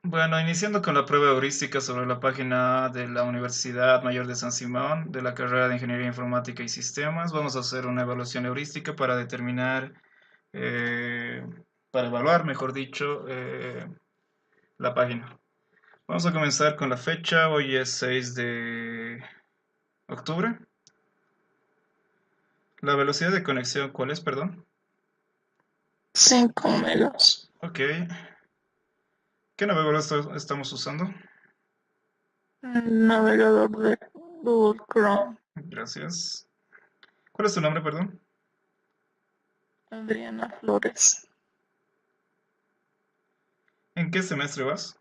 Bueno, iniciando con la prueba heurística sobre la página de la Universidad Mayor de San Simón, de la carrera de Ingeniería Informática y Sistemas, vamos a hacer una evaluación heurística para determinar, eh, para evaluar, mejor dicho, la página. Vamos a comenzar con la fecha, hoy es 6 de octubre. La velocidad de conexión, ¿cuál es, perdón? 5 megas. Ok. ¿Qué navegador estamos usando? Navegador de Google Chrome. Gracias. ¿Cuál es tu nombre, perdón? Adriana Flores. ¿En qué semestre vas?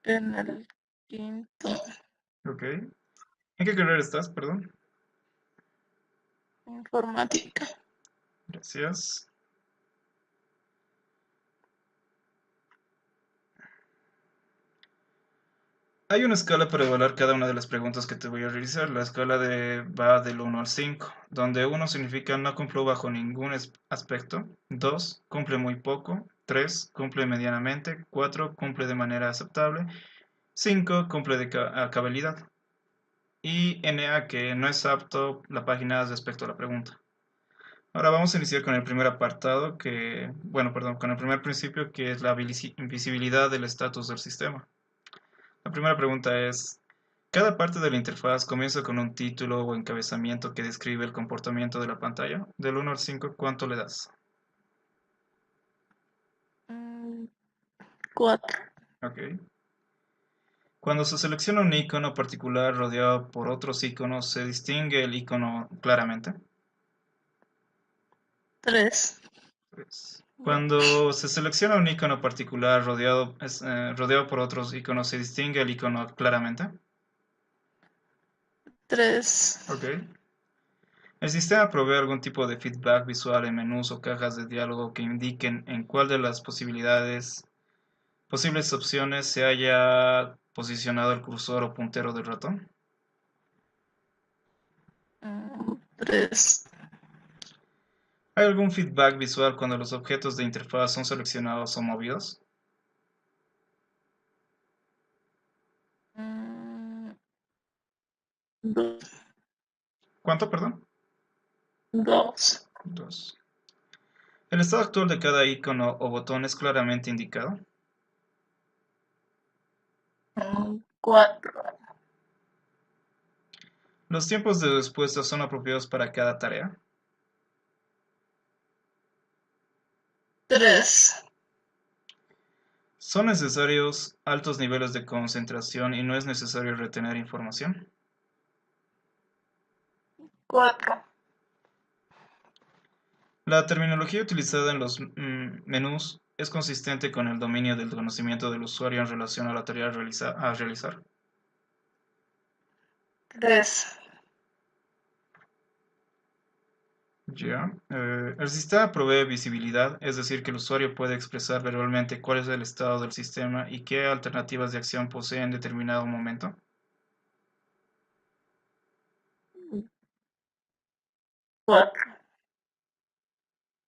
En el quinto. Ok. ¿En qué carrera estás, perdón? Informática. Gracias. Hay una escala para evaluar cada una de las preguntas que te voy a realizar. La escala va del 1 al 5, donde 1 significa no cumplo bajo ningún aspecto, 2 cumple muy poco, 3 cumple medianamente, 4 cumple de manera aceptable, 5 cumple a cabalidad y NA que no es apto la página respecto a la pregunta. Ahora vamos a iniciar con el primer apartado bueno, perdón, con el primer principio que es la visibilidad del estatus del sistema. La primera pregunta es, ¿cada parte de la interfaz comienza con un título o encabezamiento que describe el comportamiento de la pantalla? Del 1 al 5, ¿cuánto le das? 4. Ok. Cuando se selecciona un icono particular rodeado por otros iconos, ¿se distingue el icono claramente? 3. Pues, cuando se selecciona un icono particular rodeado por otros iconos, ¿se distingue el icono claramente? 3. Ok. El sistema provee algún tipo de feedback visual en menús o cajas de diálogo que indiquen en cuál de las posibles opciones se haya posicionado el cursor o puntero del ratón. 3. ¿Hay algún feedback visual cuando los objetos de interfaz son seleccionados o movidos? 2. ¿Cuánto, perdón? 2. Dos. ¿El estado actual de cada icono o botón es claramente indicado? 4. ¿Los tiempos de respuesta son apropiados para cada tarea? 3. ¿Son necesarios altos niveles de concentración y no es necesario retener información? 4. La terminología utilizada en los menús es consistente con el dominio del conocimiento del usuario en relación a la tarea a realizar. 3. Ya. El sistema provee visibilidad, es decir, que el usuario puede expresar verbalmente cuál es el estado del sistema y qué alternativas de acción posee en determinado momento. 4.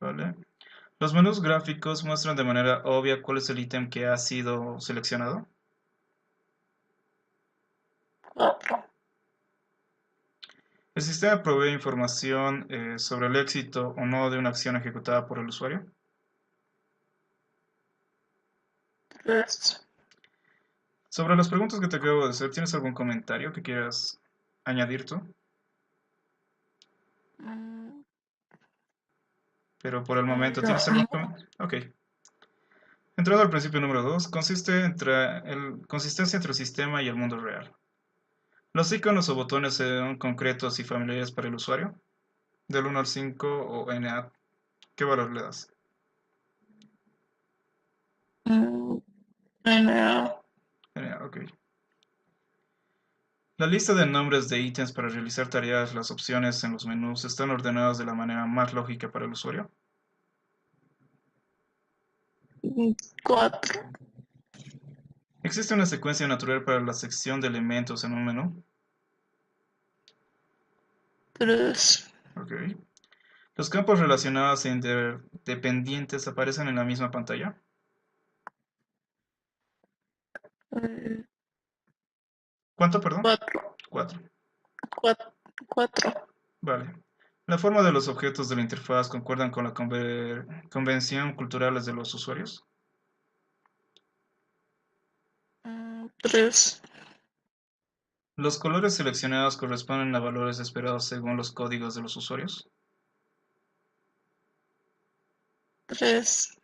¿Vale? Los menús gráficos muestran de manera obvia cuál es el ítem que ha sido seleccionado. 4. El sistema provee información sobre el éxito o no de una acción ejecutada por el usuario. 3. Sobre las preguntas que te acabo de hacer, ¿tienes algún comentario que quieras añadir tú? Pero por el momento, ¿tienes algún No. comentario? Ok. Entrando al principio número 2, consistencia entre el sistema y el mundo real. Los iconos o botones son concretos y familiares para el usuario. Del 1 al 5 o NA, ¿qué valor le das? NA. NA, ok. La lista de nombres de ítems para realizar tareas, las opciones en los menús están ordenadas de la manera más lógica para el usuario. 4. ¿Existe una secuencia natural para la sección de elementos en un menú? 3. Ok. Los campos relacionados e interdependientes aparecen en la misma pantalla. ¿Cuánto, perdón? Cuatro. 4. Cuatro. Vale. La forma de los objetos de la interfaz concuerdan con la convención culturales de los usuarios. Tres. Los colores seleccionados corresponden a valores esperados según los códigos de los usuarios. Tres.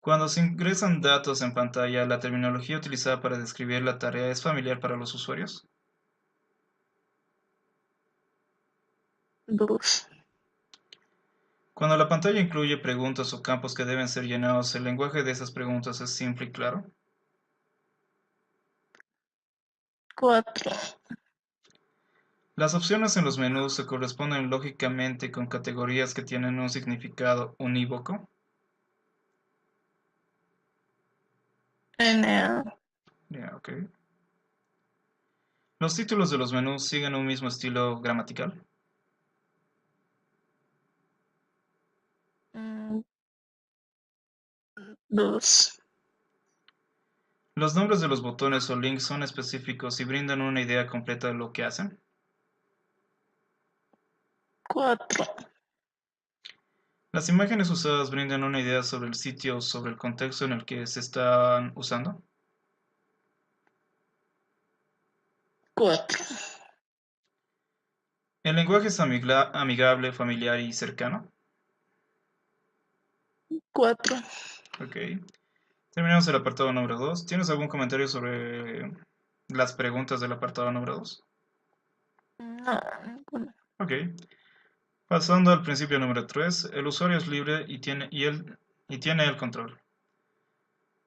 Cuando se ingresan datos en pantalla, la terminología utilizada para describir la tarea es familiar para los usuarios. Dos. Cuando la pantalla incluye preguntas o campos que deben ser llenados, el lenguaje de esas preguntas es simple y claro. Cuatro. Las opciones en los menús se corresponden lógicamente con categorías que tienen un significado unívoco. N. Ya, ok. Los títulos de los menús siguen un mismo estilo gramatical. Dos. Los nombres de los botones o links son específicos y brindan una idea completa de lo que hacen. Cuatro. Las imágenes usadas brindan una idea sobre el sitio o sobre el contexto en el que se están usando. Cuatro. El lenguaje es amigable, familiar y cercano. Cuatro. Ok. Terminamos el apartado número 2. ¿Tienes algún comentario sobre las preguntas del apartado número 2? No, ninguno. Ok. Pasando al principio número 3, el usuario es libre y tiene el control.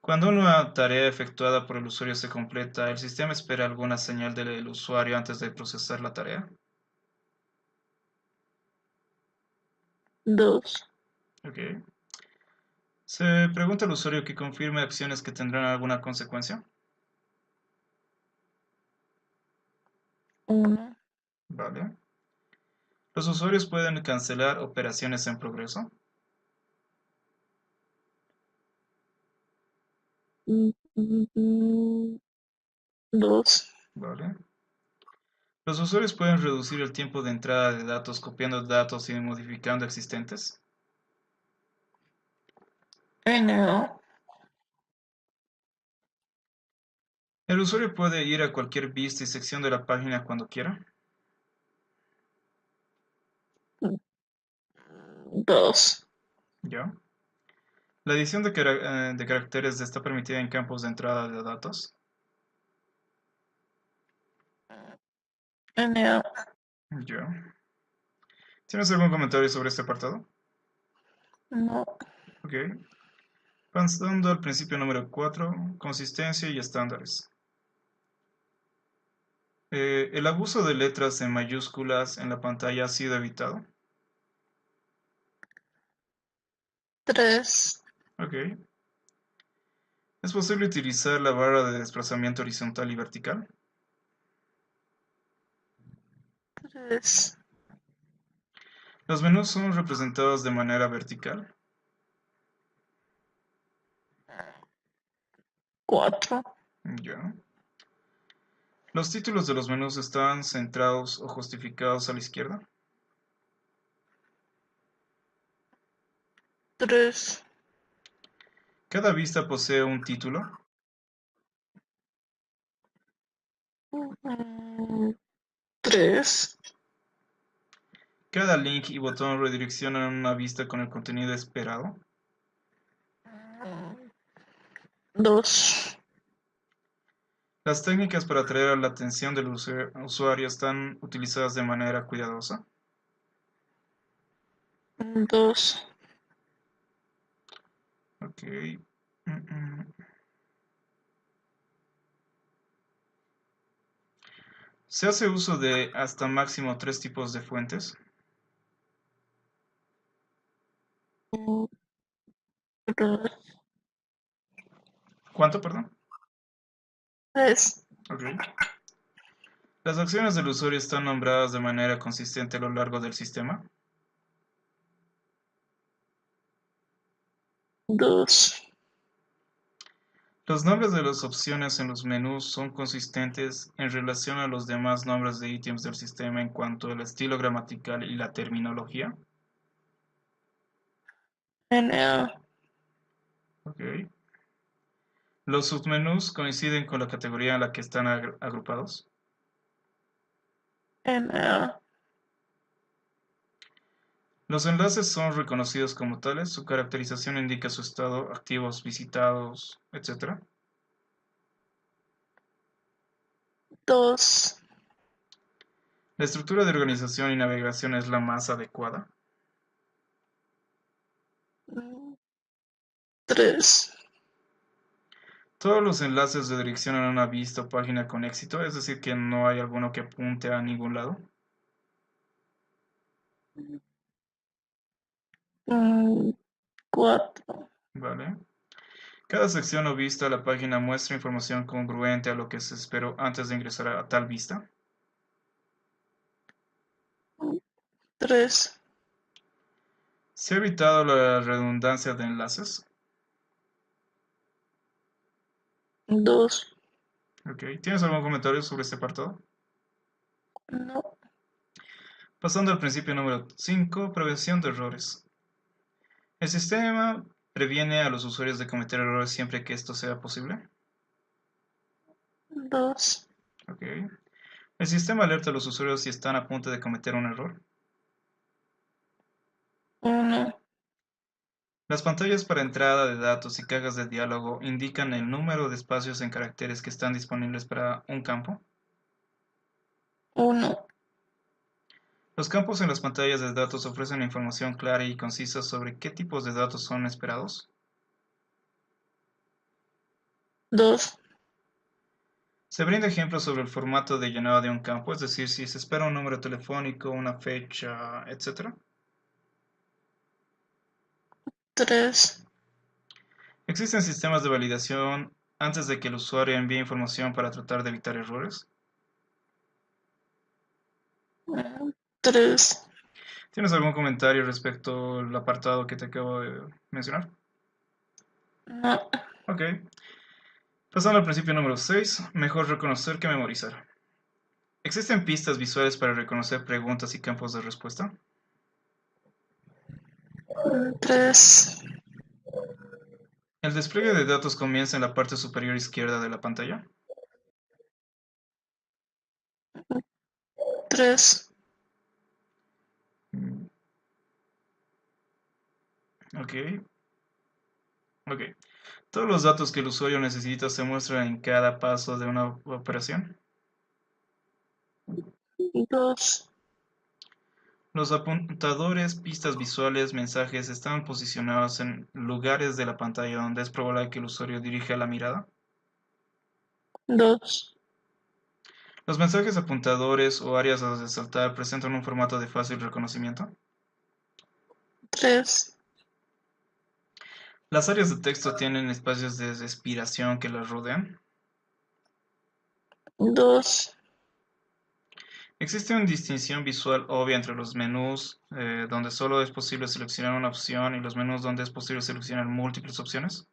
Cuando una tarea efectuada por el usuario se completa, el sistema espera alguna señal del usuario antes de procesar la tarea. Dos. Ok. Se pregunta al usuario que confirme acciones que tendrán alguna consecuencia. Uno. Vale. Los usuarios pueden cancelar operaciones en progreso. Dos. Vale. Los usuarios pueden reducir el tiempo de entrada de datos copiando datos y modificando existentes. N. El usuario puede ir a cualquier vista y sección de la página cuando quiera. Dos. ¿Ya? La edición de caracteres está permitida en campos de entrada de datos. N. ¿Ya? ¿Tienes algún comentario sobre este apartado? No. Ok. Pasando al principio número 4, consistencia y estándares. El abuso de letras en mayúsculas en la pantalla ha sido evitado. Tres. Ok. Es posible utilizar la barra de desplazamiento horizontal y vertical. Tres. Los menús son representados de manera vertical. Cuatro. Ya. Los títulos de los menús están centrados o justificados a la izquierda. Tres. Cada vista posee un título. Tres. Cada link y botón redireccionan una vista con el contenido esperado. Dos. Las técnicas para atraer la atención del usuario están utilizadas de manera cuidadosa. Dos. Ok. Mm, mm. Se hace uso de hasta máximo 3 tipos de fuentes. ¿Cuánto, perdón? Tres. Ok. Las acciones del usuario están nombradas de manera consistente a lo largo del sistema. Dos. Los nombres de las opciones en los menús son consistentes en relación a los demás nombres de ítems del sistema en cuanto al estilo gramatical y la terminología. NA, Ok. Los submenús coinciden con la categoría en la que están agrupados. NA, Los enlaces son reconocidos como tales, su caracterización indica su estado, activos, visitados, etc. 2, La estructura de organización y navegación es la más adecuada. 3, Todos los enlaces redireccionan a una vista o página con éxito, es decir, que no hay alguno que apunte a ningún lado. 4, Vale. Cada sección o vista de la página muestra información congruente a lo que se esperó antes de ingresar a tal vista. 3, Se ha evitado la redundancia de enlaces. 2, Ok. ¿Tienes algún comentario sobre este apartado? no, Pasando al principio número 5, prevención de errores. El sistema previene a los usuarios de cometer errores siempre que esto sea posible. 2, Ok. El sistema alerta a los usuarios si están a punto de cometer un error. 1, Las pantallas para entrada de datos y cajas de diálogo indican el número de espacios en caracteres que están disponibles para un campo. 1, Los campos en las pantallas de datos ofrecen información clara y concisa sobre qué tipos de datos son esperados. 2, Se brinda ejemplos sobre el formato de llenado de un campo, es decir, si se espera un número telefónico, una fecha, etc. 3, Existen sistemas de validación antes de que el usuario envíe información para tratar de evitar errores. 3, ¿Tienes algún comentario respecto al apartado que te acabo de mencionar? no, Ok. Pasando al principio número 6, mejor reconocer que memorizar. ¿Existen pistas visuales para reconocer preguntas y campos de respuesta? 3, El despliegue de datos comienza en la parte superior izquierda de la pantalla. 3, Mm, Ok, ok. Todos los datos que el usuario necesita se muestran en cada paso de una operación. 2, Los apuntadores, pistas visuales, mensajes están posicionados en lugares de la pantalla donde es probable que el usuario dirija la mirada. 2, Los mensajes apuntadores o áreas a resaltar presentan un formato de fácil reconocimiento. 3, Las áreas de texto tienen espacios de respiración que las rodean. 2, Existe una distinción visual obvia entre los menús donde solo es posible seleccionar una opción y los menús donde es posible seleccionar múltiples opciones.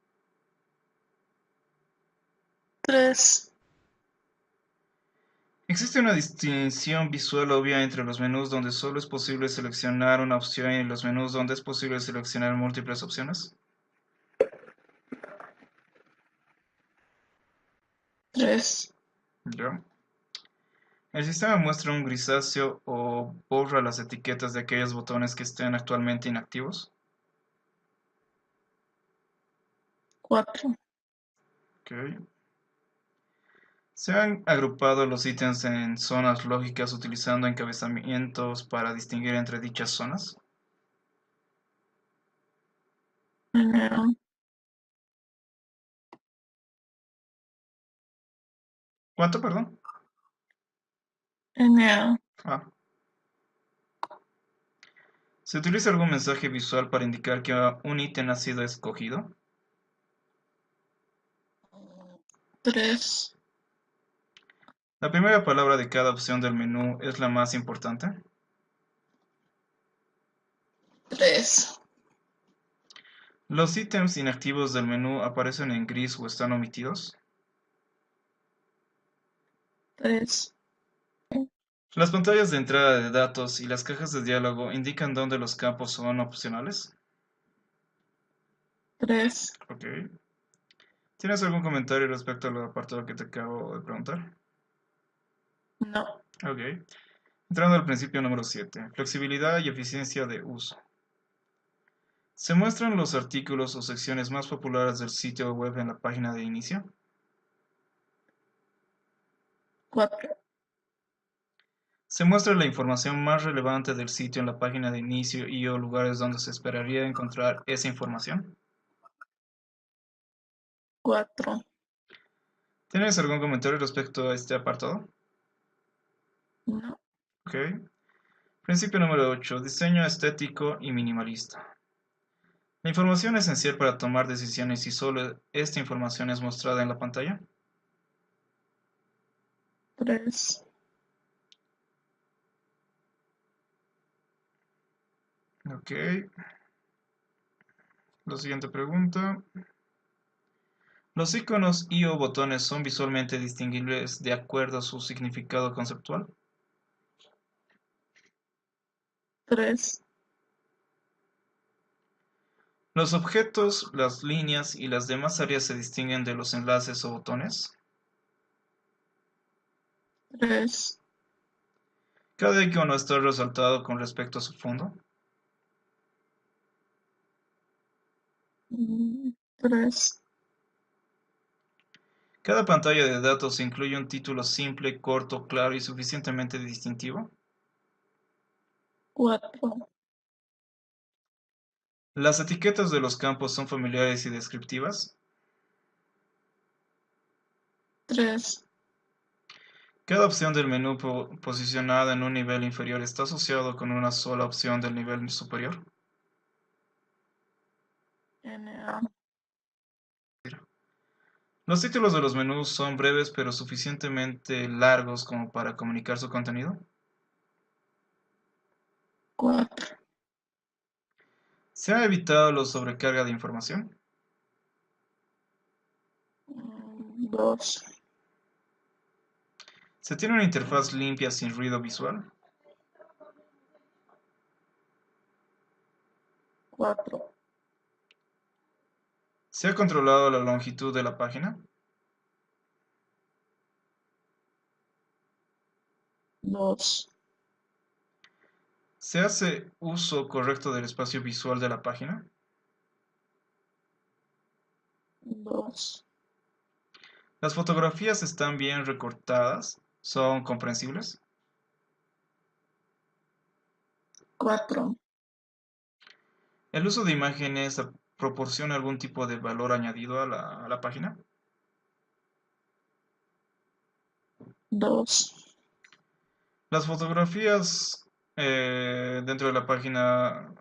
3, Existe una distinción visual obvia entre los menús donde solo es posible seleccionar una opción y los menús donde es posible seleccionar múltiples opciones. 3, Ya. El sistema muestra un grisáceo o borra las etiquetas de aquellos botones que estén actualmente inactivos. 4, Ok. Se han agrupado los ítems en zonas lógicas utilizando encabezamientos para distinguir entre dichas zonas. NA, ¿Cuánto, perdón? NA, Ah. ¿Se utiliza algún mensaje visual para indicar que un ítem ha sido escogido? 3, La primera palabra de cada opción del menú es la más importante. 3, ¿Los ítems inactivos del menú aparecen en gris o están omitidos? 3, Las pantallas de entrada de datos y las cajas de diálogo indican dónde los campos son opcionales. 3, Ok. ¿Tienes algún comentario respecto al apartado que te acabo de preguntar? no, Ok. Entrando al principio número 7. Flexibilidad y eficiencia de uso. ¿Se muestran los artículos o secciones más populares del sitio web en la página de inicio? 4, ¿Se muestra la información más relevante del sitio en la página de inicio y o lugares donde se esperaría encontrar esa información? 4, ¿Tienes algún comentario respecto a este apartado? no, Ok. Principio número 8. Diseño estético y minimalista. La información esencial para tomar decisiones y solo esta información es mostrada en la pantalla. 3, Ok. La siguiente pregunta. ¿Los iconos y o botones son visualmente distinguibles de acuerdo a su significado conceptual? 3, ¿Los objetos, las líneas y las demás áreas se distinguen de los enlaces o botones? 3, ¿Cada icono está resaltado con respecto a su fondo? 3, ¿Cada pantalla de datos incluye un título simple, corto, claro y suficientemente distintivo? 4, ¿Las etiquetas de los campos son familiares y descriptivas? 3, ¿Cada opción del menú posicionada en un nivel inferior está asociado con una sola opción del nivel superior? NA, ¿Los títulos de los menús son breves pero suficientemente largos como para comunicar su contenido? 4, ¿Se ha evitado la sobrecarga de información? 2, ¿Se tiene una interfaz limpia sin ruido visual? 4, ¿Se ha controlado la longitud de la página? 2, ¿Se hace uso correcto del espacio visual de la página? 2, ¿Las fotografías están bien recortadas? ¿Son comprensibles? 4, ¿El uso de imágenes proporciona algún tipo de valor añadido a la página? 2, ¿Las fotografías dentro de la página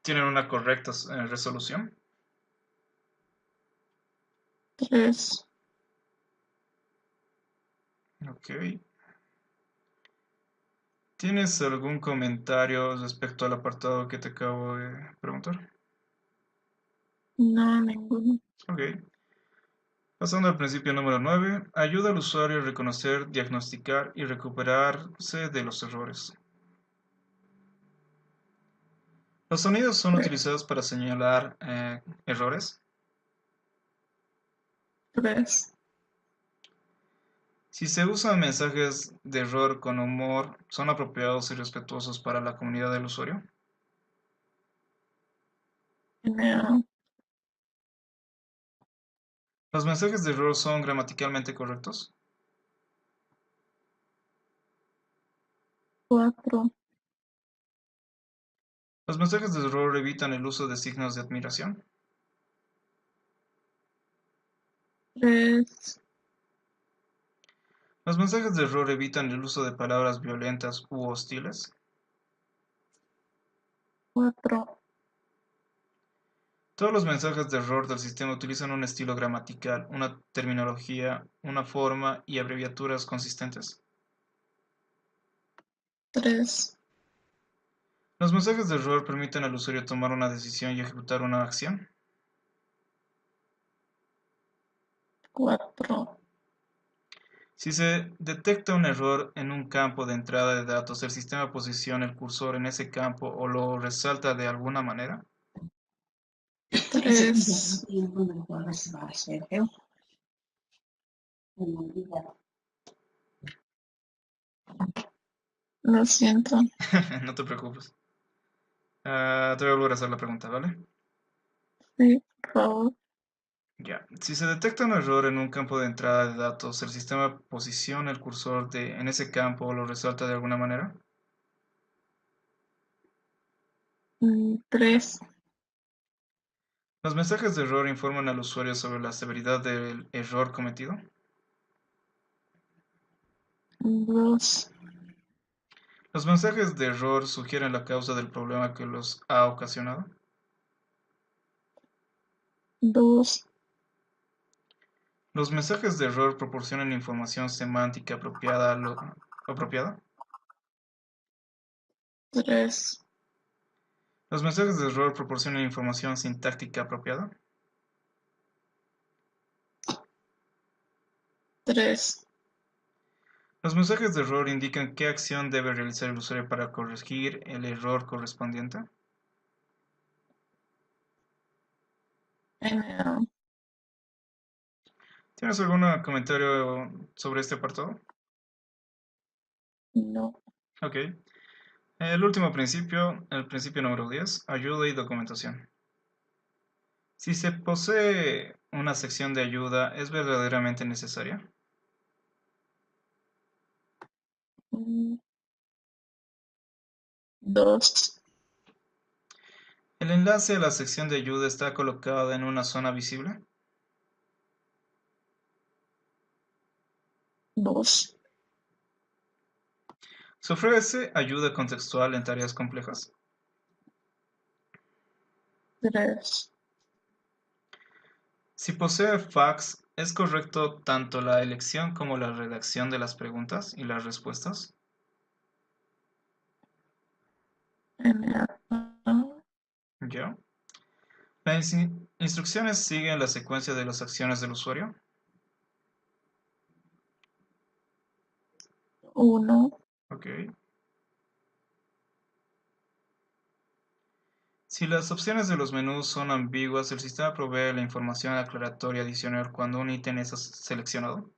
tienen una correcta resolución? 3, Ok. ¿Tienes algún comentario respecto al apartado que te acabo de preguntar? no, ninguno. Ok. Pasando al principio número 9, ayuda al usuario a reconocer, diagnosticar y recuperarse de los errores. Los sonidos son 3, utilizados para señalar errores. 3, Si se usan mensajes de error con humor, ¿son apropiados y respetuosos para la comunidad del usuario? NA, ¿Los mensajes de error son gramaticalmente correctos? 4, ¿Los mensajes de error evitan el uso de signos de admiración? 3, ¿Los mensajes de error evitan el uso de palabras violentas u hostiles? 4, Todos los mensajes de error del sistema utilizan un estilo gramatical, una terminología, una forma y abreviaturas consistentes. 3, Los mensajes de error permiten al usuario tomar una decisión y ejecutar una acción. 4. Si se detecta un error en un campo de entrada de datos, el sistema posiciona el cursor en ese campo o lo resalta de alguna manera. 3. Lo siento. No te preocupes. Te voy a volver a hacer la pregunta, ¿vale? Sí, por favor. Ya. Si se detecta un error en un campo de entrada de datos, el sistema posiciona el cursor en ese campo o lo resalta de alguna manera. 3. Los mensajes de error informan al usuario sobre la severidad del error cometido. 2. Los mensajes de error sugieren la causa del problema que los ha ocasionado. 2. Los mensajes de error proporcionan información semántica apropiada. ¿Apropiada? 3. Los mensajes de error proporcionan información sintáctica apropiada. 3. Los mensajes de error indican qué acción debe realizar el usuario para corregir el error correspondiente. ¿Tienes algún comentario sobre este apartado? No. Ok. El último principio, el principio número 10, ayuda y documentación. Si se posee una sección de ayuda, ¿es verdaderamente necesaria? 2. ¿El enlace a la sección de ayuda está colocado en una zona visible? 2. ¿Se ofrece ayuda contextual en tareas complejas? 3. Si posee fax, ¿es correcto tanto la elección como la redacción de las preguntas y las respuestas? ¿Ya? ¿Las instrucciones siguen la secuencia de las acciones del usuario? 1. Ok. Si las opciones de los menús son ambiguas, el sistema provee la información aclaratoria adicional cuando un ítem es seleccionado.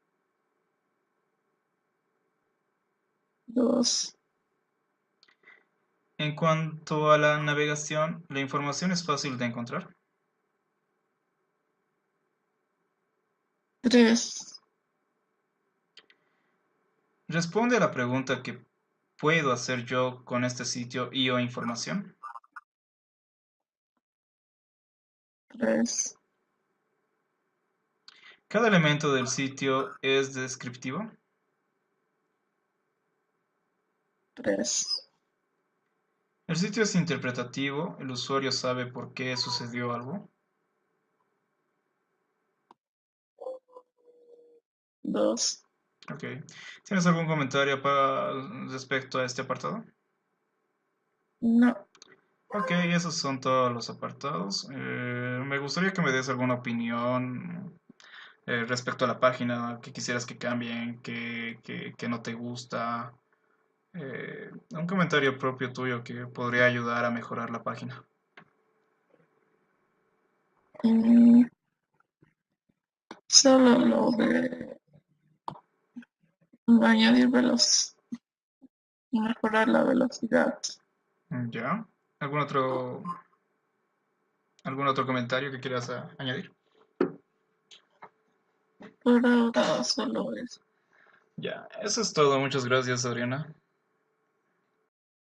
2. En cuanto a la navegación, ¿la información es fácil de encontrar? 3. Responde a la pregunta ¿qué puedo hacer yo con este sitio y o información? 3. ¿Cada elemento del sitio es descriptivo? 3. ¿El sitio es interpretativo? ¿El usuario sabe por qué sucedió algo? 2. Ok. ¿Tienes algún comentario respecto a este apartado? No. Ok, esos son todos los apartados. Me gustaría que me des alguna opinión respecto a la página, que quisieras que cambien, que no te gusta. Un comentario propio tuyo que podría ayudar a mejorar la página. Mm, Solo lo de añadir velocidad, mejorar la velocidad. ¿Ya? ¿Algún otro comentario que quieras añadir? Por ahora solo eso. Ya, eso es todo. Muchas gracias, Adriana.